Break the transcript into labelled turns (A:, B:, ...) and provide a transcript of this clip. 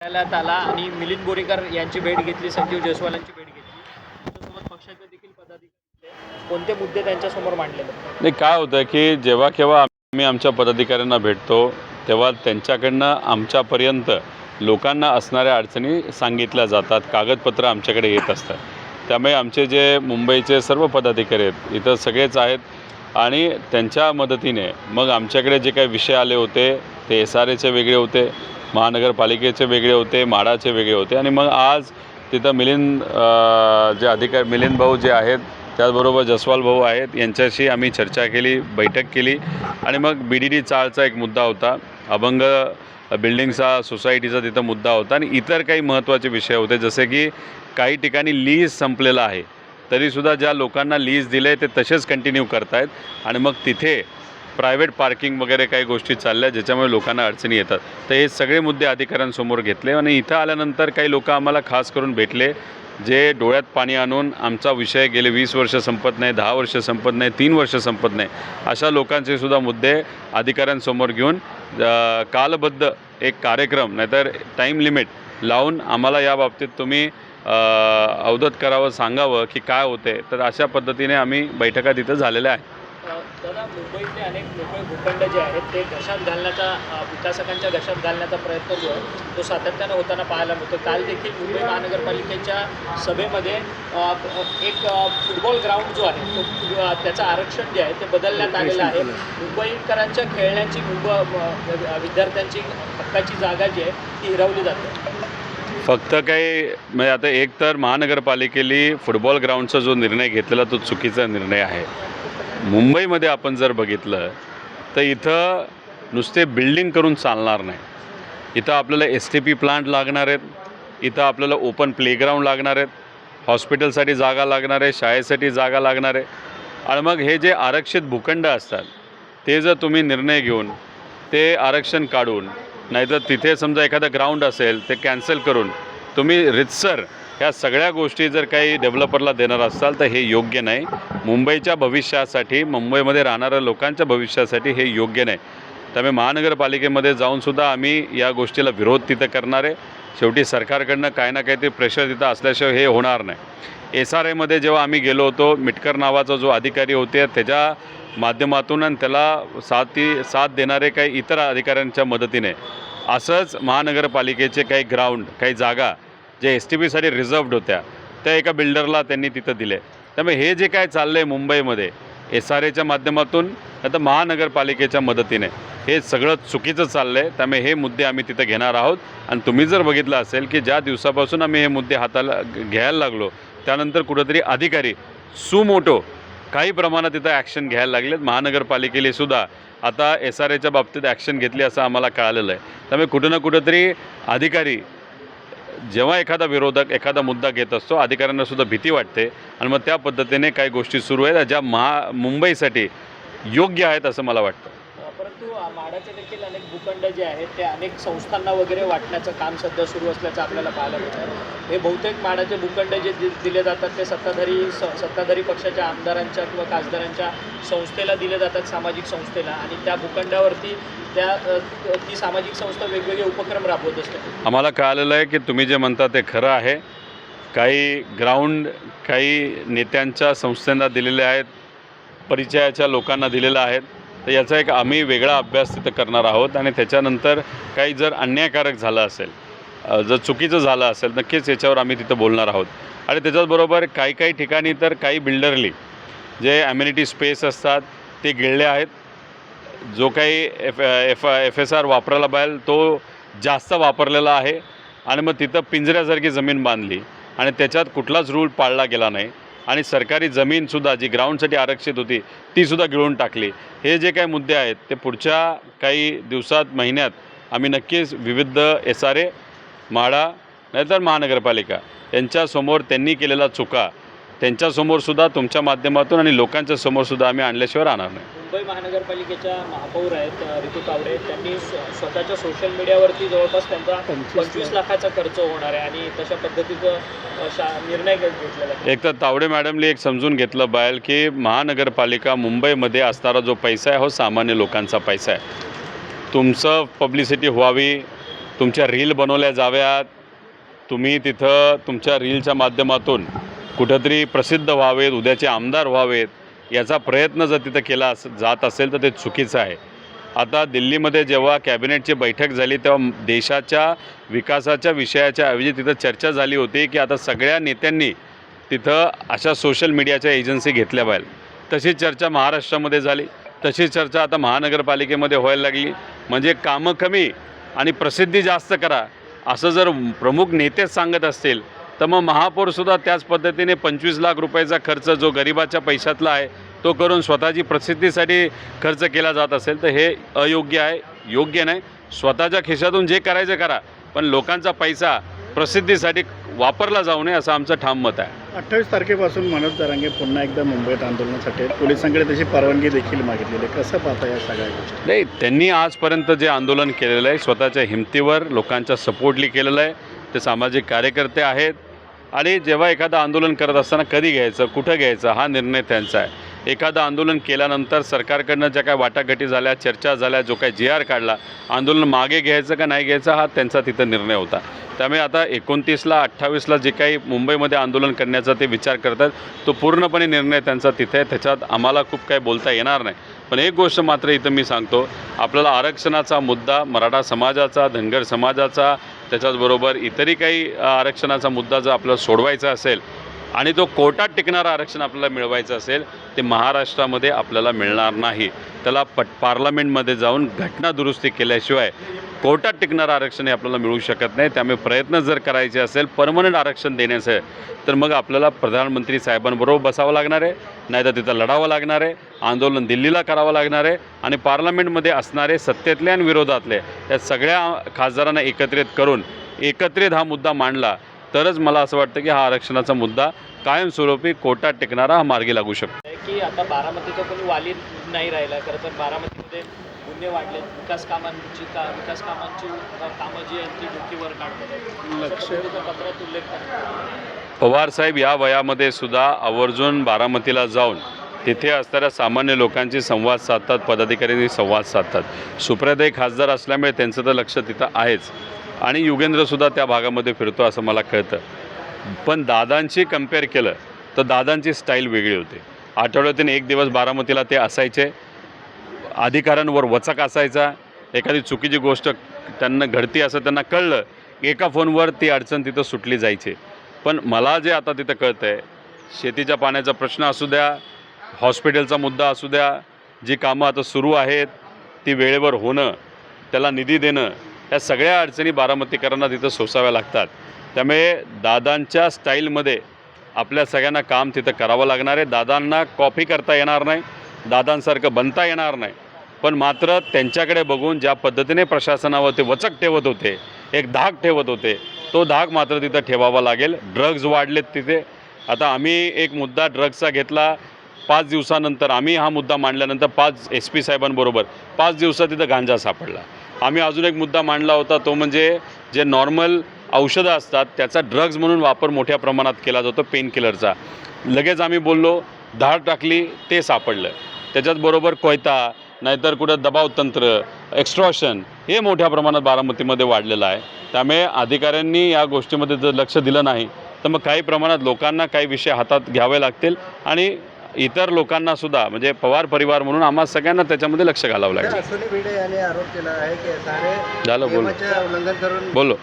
A: न्यायालयात आला आणि मिलिंद बोरीकर यांची भेट घेतली, संजीव जयस्वालांची भेट घेतली. त्याच्यासोबत पक्षाचे देखील पदाधिकारी होते. कोणते मुद्दे त्यांच्यासमोर मांडले?
B: नाही, काय होतं की जेव्हा केव्हा आम्ही आमच्या पदाधिकाऱ्यांना भेटतो तेव्हा त्यांच्याकडनं आमच्यापर्यंत लोकांना असणाऱ्या अडचणी सांगितल्या जातात, कागदपत्र आमच्याकडे येत असतात. त्यामुळे आमचे जे मुंबईचे सर्व पदाधिकारी आहेत इथं सगळेच आहेत आणि त्यांच्या मदतीने मग आमच्याकडे जे काही विषय आले होते ते SRAचे वेगळे होते, महानगरपालिकेचे वेगळे होते, म्हाडाचे वेगळे होते आणि मग आज तिथं मिलिंद भाऊ जे आहेत, त्याचबरोबर जसवाल भाऊ आहेत, यांच्याशी आम्ही चर्चा केली, बैठक केली आणि मग BDD चाळचा एक मुद्दा होता, अभंग बिल्डिंगचा सोसायटीचा तिथं मुद्दा होता आणि इतर काही महत्त्वाचे विषय होते. जसे की काही ठिकाणी लीज संपलेला आहे तरीसुद्धा ज्या लोकांना लीज दिले ते तसेच कंटिन्यू करतायत आणि मग तिथे प्रायव्हेट पार्किंग वगैरे काही गोष्टी चालल्या ज्याच्यामुळे लोकांना अडचणी येतात. तर हे सगळे मुद्दे अधिकाऱ्यांसमोर घेतले आणि इथं आल्यानंतर काही लोक आम्हाला खास करून भेटले जे डोळ्यात पाणी आणून आमचा विषय गेले 20 वर्ष संपत नाही, 10 वर्ष संपत नाही, 3 वर्ष संपत नाही, अशा लोकांचे सुद्धा मुद्दे अधिकाऱ्यांसमोर घेऊन कालबद्ध एक कार्यक्रम नाहीतर टाईम लिमिट लावून आम्हाला या बाबतीत तुम्ही अवगत करावं, सांगावं की काय होते. तर अशा पद्धतीने आम्ही बैठका तिथं झालेल्या आहेत.
A: दादा, मुंबईतले अनेक मोकळे भूखंड जे आहेत ते घशात घालण्याचा, विकासकांच्या घशात घालण्याचा प्रयत्न जो आहे तो सातत्यानं होताना पाहायला मिळतो. काल देखील मुंबई महानगरपालिकेच्या सभेमध्ये एक फुटबॉल ग्राउंड जो आहे तो त्याचं आरक्षण जे आहे ते बदलण्यात आलेलं आहे. मुंबईकरांच्या खेळण्याची विद्यार्थ्यांची हक्काची जागा जी आहे ती हिरावली जाते.
B: फक्त काही म्हणजे आता एक तर महानगरपालिकेने फुटबॉल ग्राउंडचा जो निर्णय घेतलेला तो चुकीचा निर्णय आहे. मुंबईमध्ये आपण जर बघितलं तर इथं नुसते बिल्डिंग करून चालणार नाही. इथं आपल्याला STP प्लांट लागणार आहेत, इथं आपल्याला ओपन प्लेग्राऊंड लागणार आहेत, हॉस्पिटलसाठी जागा लागणार आहे, शाळेसाठी जागा लागणार आहे. आणि मग हे जे आरक्षित भूखंड असतात ते जर तुम्ही निर्णय घेऊन ते आरक्षण काढून नाहीतर तिथे समजा एखादा ग्राउंड असेल ते कॅन्सल करून तुम्ही रितसर ह्या सगळ्या गोष्टी जर काही डेव्हलपरला देणार असाल तर हे योग्य नाही. मुंबईच्या भविष्यासाठी, मुंबईमध्ये राहणाऱ्या लोकांच्या भविष्यासाठी हे योग्य नाही. त्यामुळे महानगरपालिकेमध्ये जाऊनसुद्धा आम्ही या गोष्टीला विरोध तिथं करणार आहे. शेवटी सरकारकडनं काही ना काहीतरी प्रेशर तिथं असल्याशिवाय हे होणार नाही. SRAमध्ये जेव्हा आम्ही गेलो होतो, मिटकर नावाचा जो अधिकारी होते त्याच्या माध्यमातून आणि त्याला साथ देणारे काही इतर अधिकाऱ्यांच्या मदतीने असंच महानगरपालिकेचे काही ग्राउंड, काही जागा जे STPसाठी रिझर्वड होत्या त्या एका बिल्डरला त्यांनी तिथं दिले. त्यामुळे हे जे काय चाललं आहे मुंबईमध्ये SRAच्या माध्यमातून आता महानगरपालिकेच्या मदतीने हे सगळं चुकीचं चाललं आहे. त्यामुळे हे मुद्दे आम्ही तिथं घेणार आहोत आणि तुम्ही जर बघितलं असेल की ज्या दिवसापासून आम्ही हे मुद्दे हाताला घ्यायला लागलो त्यानंतर कुठंतरी अधिकारी सुमोटो काही प्रमाणात तिथं ॲक्शन घ्यायला लागलेत. महानगरपालिकेने सुद्धा आता SRAच्या बाबतीत ॲक्शन घेतली असं आम्हाला कळालेलं आहे. त्यामुळे कुठं ना कुठंतरी अधिकारी जेव्हा एखादा विरोधक एखादा मुद्दा घेत असतो अधिकाऱ्यांना सुद्धा भीती वाटते आणि मग त्या पद्धतीने काही गोष्टी सुरू आहेत ज्या मुंबईसाठी योग्य आहेत असं मला वाटतं.
A: परंतु म्हाडाचे देखील अनेक भूखंड जे आहेत ते अनेक संस्थांना वगैरे वाटण्याचं काम सध्या सुरू असल्याचं आपल्याला पाहायला मिळतं. हे बहुतेक म्हाडाचे भूखंड जे दिले जातात ते सत्ताधारी पक्षाच्या आमदारांच्या किंवा खासदारांच्या संस्थेला दिले जातात, सामाजिक संस्थेला, आणि त्या भूखंडावरती ती सामाजिक संस्था वेगवेगळे उपक्रम राबवत असते.
B: आम्हाला कळालेलं आहे की तुम्ही जे म्हणता ते खरं आहे. काही ग्राउंड काही नेत्यांच्या संस्थांना दिलेले आहेत, परिचयाच्या लोकांना दिलेलं आहेत. तर याचा एक आम्ही वेगळा अभ्यास तिथं करणार आहोत आणि त्याच्यानंतर काही जर अन्यायकारक झालं असेल, जर चुकीचं झालं असेल, नक्कीच याच्यावर आम्ही तिथं बोलणार आहोत. आणि त्याच्याचबरोबर काही ठिकाणी तर काही बिल्डरली जे ॲम्युनिटी स्पेस असतात ते गिळले आहेत. जो काही FSR वापरायला पाहिजे तो जास्त वापरलेला आहे आणि मग तिथं पिंजऱ्यासारखी जमीन बांधली आणि त्याच्यात कुठलाच रूल पाळला गेला नाही आणि सरकारी जमीनसुद्धा जी ग्राउंडसाठी आरक्षित होती तीसुद्धा गिळून टाकली. हे जे काही मुद्दे आहेत ते पुढच्या काही दिवसात, महिन्यात आम्ही नक्कीच विविध SRA, म्हाडा नाहीतर महानगरपालिका यांच्यासमोर त्यांनी केलेल्या चुका त्यांच्यासमोरसुद्धा तुमच्या माध्यमातून आणि लोकांच्या समोरसुद्धा आम्ही आणल्याशिवाय राहणार नाही.
A: मुंबई महानगरपालिकेच्या महापौर आहेत रितू तावडे, त्यांनी स्वतःच्या सोशल मीडियावरती जवळपास त्यांचा 25 लाखाचा खर्च होणार आहे आणि तशा पद्धतीचं निर्णय घेतलेला आहे.
B: एक तर तावडे मॅडमनी एक समजून घेतलं पाहिजे की महानगरपालिका मुंबईमध्ये असणारा जो पैसा आहे हो सामान्य लोकांचा पैसा आहे. तुमचं पब्लिसिटी व्हावी, तुमच्या रील बनवल्या जाव्यात, तुम्ही तिथं तुमच्या रीलच्या माध्यमातून कुठंतरी प्रसिद्ध व्हावेत, उद्याचे आमदार व्हावेत याचा प्रयत्न जर तिथं केला जात असेल तर ते चुकीचं आहे. आता दिल्लीमध्ये जेव्हा कॅबिनेटची बैठक झाली तेव्हा देशाच्या विकासाच्या विषयाच्या ऐवजी तिथं चर्चा झाली होती की आता सगळ्या नेत्यांनी तिथं अशा सोशल मीडियाच्या एजन्सी घेतल्या पाहिजे. तशी चर्चा महाराष्ट्रामध्ये झाली, तशी चर्चा आता महानगरपालिकेमध्ये व्हायला लागली. म्हणजे कामं कमी आणि प्रसिद्धी जास्त करा असं जर प्रमुख नेतेच सांगत असतील तर मग महापौरसुद्धा त्याच पद्धतीने 25 लाख रुपयाचा खर्च जो गरिबाच्या पैशातला आहे तो करून स्वतःची प्रसिद्धीसाठी खर्च केला जात असेल तर हे अयोग्य आहे, योग्य नाही. स्वतःच्या खिशातून जे करायचं करा, पण लोकांचा पैसा प्रसिद्धीसाठी वापरला जाऊ नये असं आमचं ठाम मत आहे.
C: 28 तारखेपासून मनोज जरांगे पुन्हा एकदा मुंबईत आंदोलनासाठी पोलिसांकडे तशी परवानगी देखील मागितलेली आहे. कसं पाहता या सगळ्या गोष्टी?
B: नाही, त्यांनी आजपर्यंत जे आंदोलन केलेलं आहे स्वतःच्या हिमतीवर लोकांच्या सपोर्टली केलेलं आहे. ते सामाजिक कार्यकर्ते आहेत आणि जेव्हा एखादं आंदोलन करत असताना कधी घ्यायचं, कुठं घ्यायचं हा निर्णय त्यांचा आहे. एखादं आंदोलन केल्यानंतर सरकारकडनं ज्या काय वाटाघाटी झाल्या, चर्चा झाल्या, जो काय GR काढला, आंदोलन मागे घ्यायचं का नाही घ्यायचं हा त्यांचा तिथं निर्णय होता. त्यामुळे आता 29ला 28ला जे काही मुंबईमध्ये आंदोलन करण्याचा ते विचार करतात तो पूर्णपणे निर्णय त्यांचा तिथे आहे. त्याच्यात आम्हाला खूप काही बोलता येणार नाही. पण एक गोष्ट मात्र इथं मी सांगतो, आपल्याला आरक्षणाचा मुद्दा मराठा समाजाचा, धनगर समाजाचा, त्याच्याचबरोबर इतरही काही आरक्षणाचा मुद्दा जर आपल्याला सोडवायचा असेल आणि तो कोर्टात टिकणारं आरक्षण आपल्याला मिळवायचं असेल ते महाराष्ट्रामध्ये आपल्याला मिळणार नाही. त्याला पार्लमेंटमध्ये जाऊन घटना दुरुस्ती केल्याशिवाय कोर्टात टिकणारं आरक्षण हे आपल्याला मिळू शकत नाही. त्यामुळे प्रयत्न जर करायचे असेल परमनंट आरक्षण देण्याचं तर मग आपल्याला प्रधानमंत्री साहेबांबरोबर बसावं लागणार आहे, नाहीतर तिथं लढावं लागणार आहे, आंदोलन दिल्लीला करावं लागणार आहे आणि पार्लमेंटमध्ये असणारे सत्तेतले आणि विरोधातले या सगळ्या खासदारांना एकत्रित करून एकत्रित हा मुद्दा मांडला तरच मला असं वाटतं की हा आरक्षणाचा मुद्दा कायमस्वरूपी कोर्टात टिकणारा हा मार्गी लागू शकतो.
A: की आता बारामतीचा कोणी वाली नाही राहिला. खरं तर बारामतीमध्ये गुन्हे वाढले, विकास कामांची कामं जी आहेत ती डोकीवर काढतात. पत्रात उल्लेख करतात.
B: पवारसाहेब या वयामध्ये सुद्धा आवर्जून बारामतीला जाऊन तिथे असणाऱ्या सामान्य लोकांशी संवाद साधतात, पदाधिकाऱ्यांनी संवाद साधतात. सुप्रियाताई खासदार असल्यामुळे त्यांचं तर लक्ष तिथं आहेच आणि युगेंद्रसुद्धा त्या भागामध्ये फिरतो असं मला कळतं. पण दादांशी कम्पेअर केलं तर दादांची स्टाईल वेगळी होती. आठवड्यातून एक दिवस बारामतीला ते असायचे, अधिकाऱ्यांवर वचक असायचा. एखादी चुकीची गोष्ट त्यांना घडती असं त्यांना कळलं एका फोनवर ती अडचण तिथं सुटली जायची. पण मला जे आता तिथं कळतं आहे, शेतीच्या पाण्याचा प्रश्न असू द्या, हॉस्पिटलचा मुद्दा असू द्या, जी कामं आता सुरू आहेत ती वेळेवर होणं, त्याला निधी देणं, या सगळ्या अडचणी बारामतीकरांना तिथं सोसाव्या लागतात. त्यामुळे दादांच्या स्टाईलमध्ये आपल्या सगळ्यांना काम तिथं करावं लागणार आहे. दादांना कॉपी करता येणार नाही, दादांसारखं बनता येणार नाही, पण मात्र त्यांच्याकडे बघून ज्या पद्धतीने प्रशासनावर ते वचक ठेवत होते, एक धाक ठेवत होते, तो धाक मात्र तिथं ठेवावा लागेल. ड्रग्ज वाढलेत तिथे. आता आम्ही एक मुद्दा ड्रग्जचा घेतला, 5 दिवसानंतर आम्ही हा मुद्दा मांडल्यानंतर 5 SP साहेबांबरोबर 5 दिवसात तिथं गांजा सापडला. आम्ही अजून एक मुद्दा मांडला होता, तो म्हणजे जे नॉर्मल औषधं असतात त्याचा ड्रग्ज म्हणून वापर मोठ्या प्रमाणात केला जातो, पेन किलरचा. लगेच आम्ही बोललो, धाड टाकली, ते सापडलं. त्याच्याचबरोबर कोयता, नाहीतर कुठं दबाव तंत्र, एक्स्ट्रॉशन हे मोठ्या प्रमाणात बारामतीमध्ये वाढलेलं आहे. त्यामुळे अधिकाऱ्यांनी या गोष्टीमध्ये जर लक्ष दिलं नाही तर मग काही प्रमाणात लोकांना काही विषय हातात घ्यावे लागतील आणि इतर लोकांनासुद्धा म्हणजे पवार परिवार म्हणून आम्हा सगळ्यांना त्याच्यामध्ये लक्ष घालावं लागेल.
C: अश्विनी भिडे यांनी आरोप केला आहे की
B: झालं, बोलो
C: उल्लंघन करून
B: बोलो